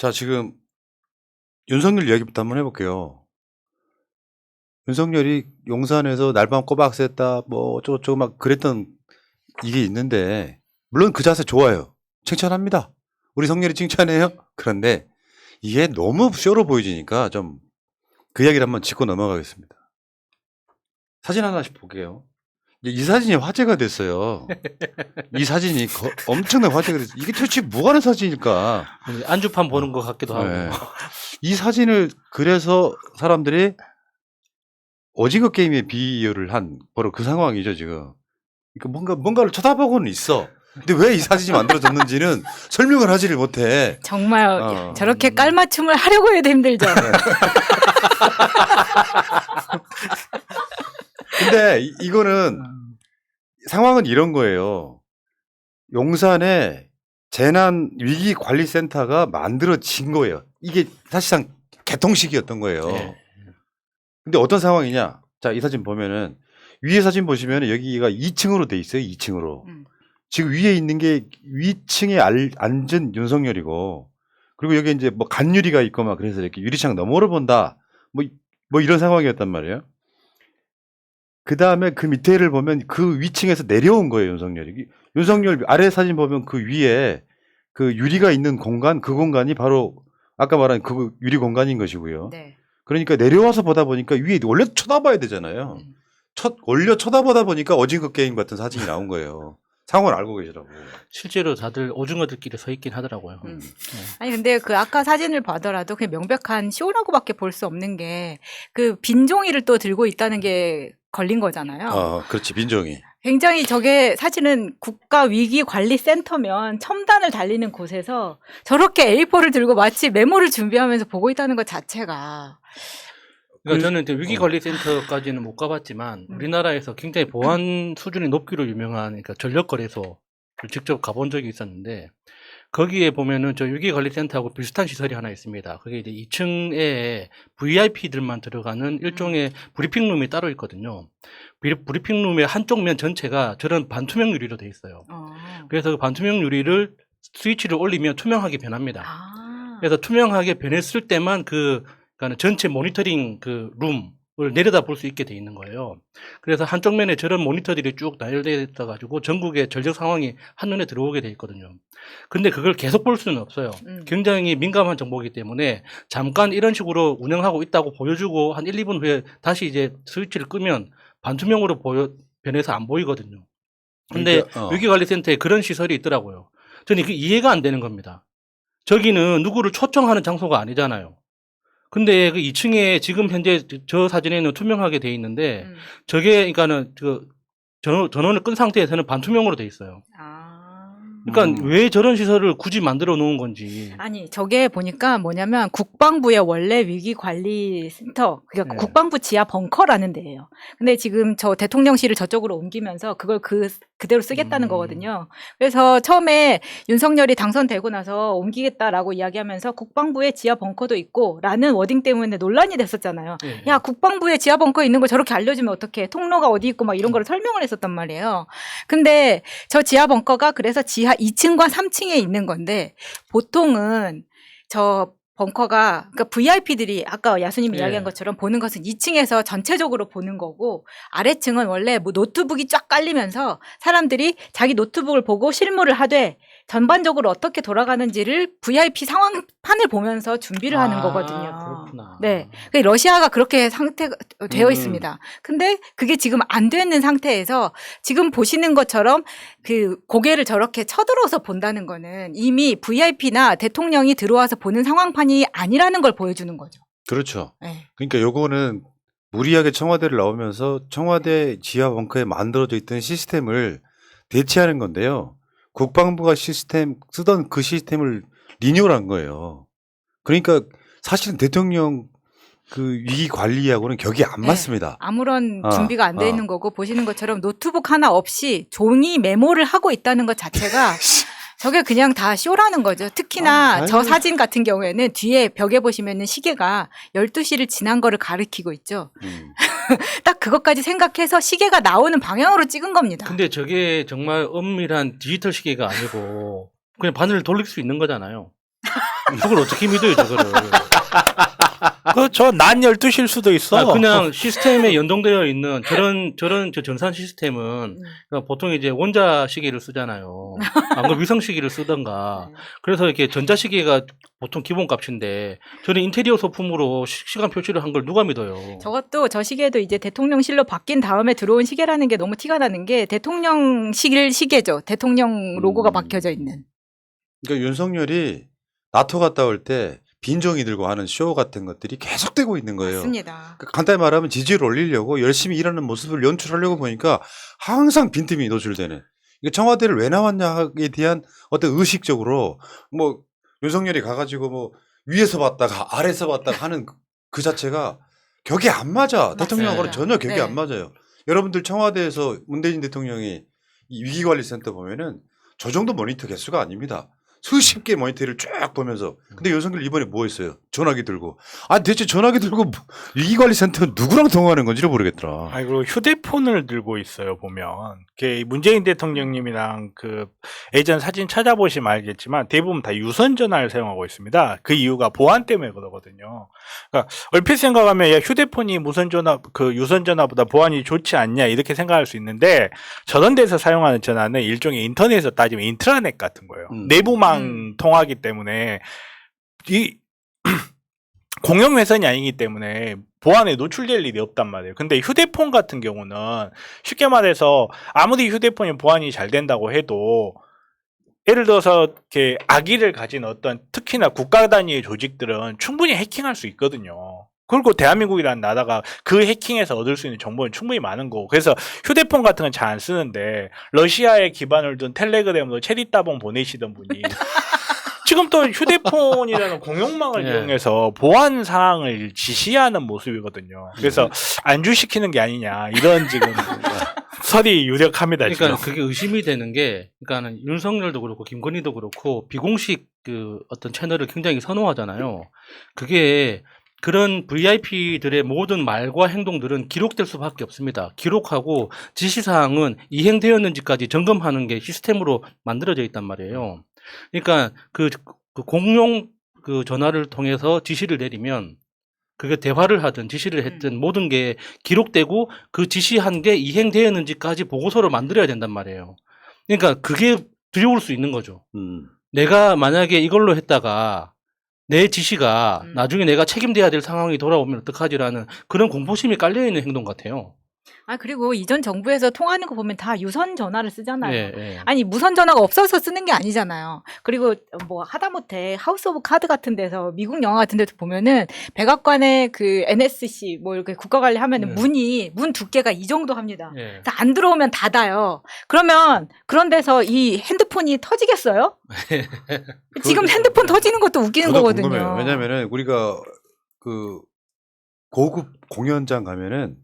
자, 지금 윤석열 이야기부터 한번 해볼게요. 윤석열이 용산에서 날밤 꼬박 샜다, 뭐 어쩌고저쩌고 막 그랬던 이게 있는데, 물론 그 자세 좋아요. 칭찬합니다. 우리 성렬이 칭찬해요. 그런데 이게 너무 쇼로 보여지니까 좀 그 이야기를 한번 짚고 넘어가겠습니다. 사진 하나씩 볼게요. 이 사진이 화제가 됐어요. 이 사진이 엄청난 화제가 됐어요. 이게 도대체 뭐 하는 사진일까? 안주판 보는 것 같기도 하고. 네. 이 사진을 그래서 사람들이 오징어 게임에 비유를 한 바로 그 상황이죠, 지금. 그러니까 뭔가를 쳐다보고는 있어. 근데 왜 이 사진이 만들어졌는지는 설명을 하지를 못해. 정말 저렇게 깔맞춤을 하려고 해도 힘들죠. 근데 이거는 상황은 이런 거예요. 용산에 재난위기관리센터가 만들어진 거예요. 이게 사실상 개통식이었던 거예요. 네. 근데 어떤 상황이냐? 자, 이 사진 보면은 위에 사진 보시면 여기가 2층으로 돼 있어요. 2층으로. 지금 위에 있는 게 위층에 앉은 윤석열이고, 그리고 여기 이제 뭐 간유리가 있고 막 그래서 이렇게 유리창 너머로 본다. 뭐 이런 상황이었단 말이에요. 그 다음에 그 밑에를 보면 그 위층에서 내려온 거예요, 윤석열이. 윤석열 아래 사진 보면 그 위에 그 유리가 있는 공간, 그 공간이 바로 아까 말한 그 유리 공간인 것이고요. 네. 그러니까 내려와서 보다 보니까 위에 원래 쳐다봐야 되잖아요. 올려 쳐다보다 보니까 오징어 게임 같은 사진이 나온 거예요. 상황을 알고 계시라고. 실제로 다들 오징어들끼리 서 있긴 하더라고요. 네. 아니 근데 그 아까 사진을 봐더라도 그냥 명백한 쇼라고밖에 볼 수 없는 게 그 빈종이를 또 들고 있다는 게 걸린 거잖아요. 그렇지, 빈종이. 굉장히 저게 사실은 국가위기관리센터면 첨단을 달리는 곳에서 저렇게 A4를 들고 마치 메모를 준비하면서 보고 있다는 것 자체가. 그러니까 저는 이제 위기관리센터까지는 못 가봤지만 우리나라에서 굉장히 보안 수준이 높기로 유명한 그러니까 전력거래소를 직접 가본 적이 있었는데 거기에 보면은 저 위기관리센터하고 비슷한 시설이 하나 있습니다. 그게 이제 2층에 VIP들만 들어가는 일종의 브리핑룸이 따로 있거든요. 브리핑룸의 한쪽 면 전체가 저런 반투명 유리로 돼 있어요. 그래서 그 반투명 유리를 스위치를 올리면 투명하게 변합니다. 그래서 투명하게 변했을 때만 그러니까 전체 모니터링 그 룸을 내려다 볼 수 있게 돼 있는 거예요. 그래서 한쪽 면에 저런 모니터들이 쭉 나열되어 있어 가지고 전국의 전력 상황이 한눈에 들어오게 돼 있거든요. 근데 그걸 계속 볼 수는 없어요. 굉장히 민감한 정보이기 때문에 잠깐 이런 식으로 운영하고 있다고 보여주고 한 1, 2분 후에 다시 이제 스위치를 끄면 반투명으로 변해서 안 보이거든요. 근데 위기관리센터에 그런 시설이 있더라고요. 저는 이게 이해가 안 되는 겁니다. 저기는 누구를 초청하는 장소가 아니잖아요. 근데 그 2층에 지금 현재 저 사진에는 투명하게 돼 있는데 저게 그러니까는 그 전원을 끈 상태에서는 반투명으로 돼 있어요. 그러니까 왜 저런 시설을 굳이 만들어 놓은 건지. 아니 저게 보니까 뭐냐면 국방부의 원래 위기관리센터, 그러니까 국방부 지하 벙커라는 데예요. 근데 지금 저 대통령실을 저쪽으로 옮기면서 그걸 그대로 쓰겠다는 거거든요. 그래서 처음에 윤석열이 당선되고 나서 옮기겠다라고 이야기하면서 국방부에 지하 벙커도 있고 라는 워딩 때문에 논란이 됐었잖아요. 야, 국방부에 지하 벙커 있는 걸 저렇게 알려주면 어떡해. 통로가 어디 있고 막 이런 거를 설명을 했었단 말이에요. 근데 저 지하 벙커가 그래서 지하 2층과 3층에 있는 건데 보통은 저 벙커가 그러니까 VIP들이 아까 야수님이 이야기한 것처럼 보는 것은 2층에서 전체적으로 보는 거고 아래층은 원래 뭐 노트북이 쫙 깔리면서 사람들이 자기 노트북을 보고 실무를 하되 전반적으로 어떻게 돌아가는지를 VIP 상황판을 보면서 준비를 하는 거거든요. 그렇구나. 네. 러시아가 그렇게 상태가 되어 있습니다. 근데 그게 지금 안 되는 상태에서 지금 보시는 것처럼 그 고개를 저렇게 쳐들어서 본다는 거는 이미 VIP나 대통령이 들어와서 보는 상황판이 아니라는 걸 보여주는 거죠. 그렇죠. 네. 그러니까 요거는 무리하게 청와대를 나오면서 청와대 지하 벙커에 만들어져 있던 시스템을 대체하는 건데요. 국방부가 쓰던 그 시스템을 리뉴얼한 거예요. 그러니까 사실은 대통령 그 위기 관리하고는 격이 안 맞습니다. 아무런 준비가 안 돼 있는 거고 보시는 것처럼 노트북 하나 없이 종이 메모를 하고 있다는 것 자체가 저게 그냥 다 쇼라는 거죠. 특히나 저 사진 같은 경우에는 뒤에 벽에 보시면은 시계가 12시를 지난 거를 가리키고 있죠. 딱 그것까지 생각해서 시계가 나오는 방향으로 찍은 겁니다. 근데 저게 정말 엄밀한 디지털 시계가 아니고 그냥 바늘을 돌릴 수 있는 거잖아요. 그걸 어떻게 믿어요, 저거를. 그저 낮 12시일 수도 있어. 그냥 시스템에 연동되어 있는 저런 전산 시스템은 그러니까 보통 이제 원자 시계를 쓰잖아요. 안 그러면 위성 시계를 쓰던가. 네. 그래서 이렇게 전자 시계가 보통 기본 값인데 저는 인테리어 소품으로 시간 표시를 한 걸 누가 믿어요? 저것도 저 시계도 이제 대통령실로 바뀐 다음에 들어온 시계라는 게 너무 티가 나는 게 대통령실 시계죠. 대통령 로고가 박혀져 있는. 그러니까 윤석열이 나토 갔다 올 때 빈정이 들고 하는 쇼 같은 것들이 계속되고 있는 거예요. 맞습니다. 그러니까 간단히 말하면 지지를 올리려고 열심히 일하는 모습을 연출하려고 보니까 항상 빈틈이 노출되는. 그러니까 청와대를 왜 나왔냐에 대한 어떤 의식적으로 뭐 윤석열이 가가지고 뭐 위에서 봤다가 아래에서 봤다가 하는 그 자체가 격이 안 맞아. 대통령하고는 전혀 격이 네. 안 맞아요. 여러분들 청와대에서 문재인 대통령이 이 위기관리센터 보면은 저 정도 모니터 개수가 아닙니다. 수십 개 모니터를 쭉 보면서. 근데 윤석열 이번에 뭐 했어요? 전화기 들고. 아, 대체 전화기 들고 위기관리센터 누구랑 통화하는 건지를 모르겠더라. 아니 그리고 휴대폰을 들고 있어요 보면. 문재인 대통령님이랑 그 예전 사진 찾아보시면 알겠지만 대부분 다 유선 전화를 사용하고 있습니다. 그 이유가 보안 때문에 그러거든요. 그러니까 얼핏 생각하면 야, 휴대폰이 무선 전화 그 유선 전화보다 보안이 좋지 않냐 이렇게 생각할 수 있는데 저런 데서 사용하는 전화는 일종의 인터넷에서 따지면 인트라넷 같은 거예요. 내부망 통하기 때문에 이 공영 회선이 아니기 때문에 보안에 노출될 일이 없단 말이에요. 근데 휴대폰 같은 경우는 쉽게 말해서 아무리 휴대폰이 보안이 잘 된다고 해도 예를 들어서 이렇게 악의를 가진 어떤 특히나 국가 단위의 조직들은 충분히 해킹할 수 있거든요. 그리고 대한민국이라는 나라가 그 해킹에서 얻을 수 있는 정보는 충분히 많은 거고 그래서 휴대폰 같은 건 잘 안 쓰는데 러시아에 기반을 둔 텔레그램으로 체리 따봉 보내시던 분이 지금 또 휴대폰이라는 공용망을 네. 이용해서 보안 사항을 지시하는 모습이거든요. 그래서 안주시키는 게 아니냐 이런 지금 설이 유력합니다. 그러니까 지금. 그게 의심이 되는 게, 그러니까는 윤석열도 그렇고 김건희도 그렇고 비공식 그 어떤 채널을 굉장히 선호하잖아요. 그게 그런 VIP들의 모든 말과 행동들은 기록될 수밖에 없습니다. 기록하고 지시사항은 이행되었는지까지 점검하는 게 시스템으로 만들어져 있단 말이에요. 그러니까 그 공용 그 전화를 통해서 지시를 내리면 그게 대화를 하든 지시를 했든 모든 게 기록되고 그 지시한 게 이행되었는지까지 보고서를 만들어야 된단 말이에요. 그러니까 그게 두려울 수 있는 거죠. 내가 만약에 이걸로 했다가 내 지시가 나중에 내가 책임져야 될 상황이 돌아오면 어떡하지라는 그런 공포심이 깔려있는 행동 같아요. 아, 그리고 이전 정부에서 통하는 거 보면 다 유선 전화를 쓰잖아요. 예, 예. 아니, 무선 전화가 없어서 쓰는 게 아니잖아요. 그리고 뭐 하다못해 하우스 오브 카드 같은 데서 미국 영화 같은 데서 보면은 백악관의 그 NSC 뭐 이렇게 국가 관리하면은 문 두께가 이 정도 합니다. 예. 다 안 들어오면 닫아요. 그러면 그런 데서 이 핸드폰이 터지겠어요? 지금 핸드폰 터지는 것도 웃기는 저도 거거든요. 궁금해요. 왜냐면은 우리가 그 고급 공연장 가면은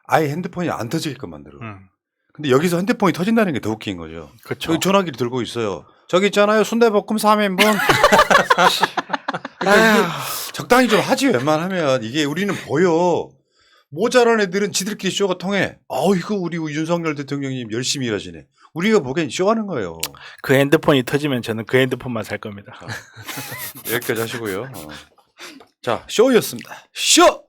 아예 핸드폰이 안 터지게끔 만들어. 근데 여기서 핸드폰이 터진다는 게 더 웃긴 거죠. 그렇죠. 여기 전화기를 들고 있어요. 저기 있잖아요. 순대볶음 3인분. 그러니까 이게 적당히 좀 하지 웬만하면. 이게 우리는 보여. 모자란 애들은 지들끼리 쇼가 통해. 이거 우리 윤석열 대통령님 열심히 일하시네. 우리가 보기엔 쇼하는 거예요. 그 핸드폰이 터지면 저는 그 핸드폰만 살 겁니다. 여기까지 하시고요. 자, 쇼였습니다. 쇼!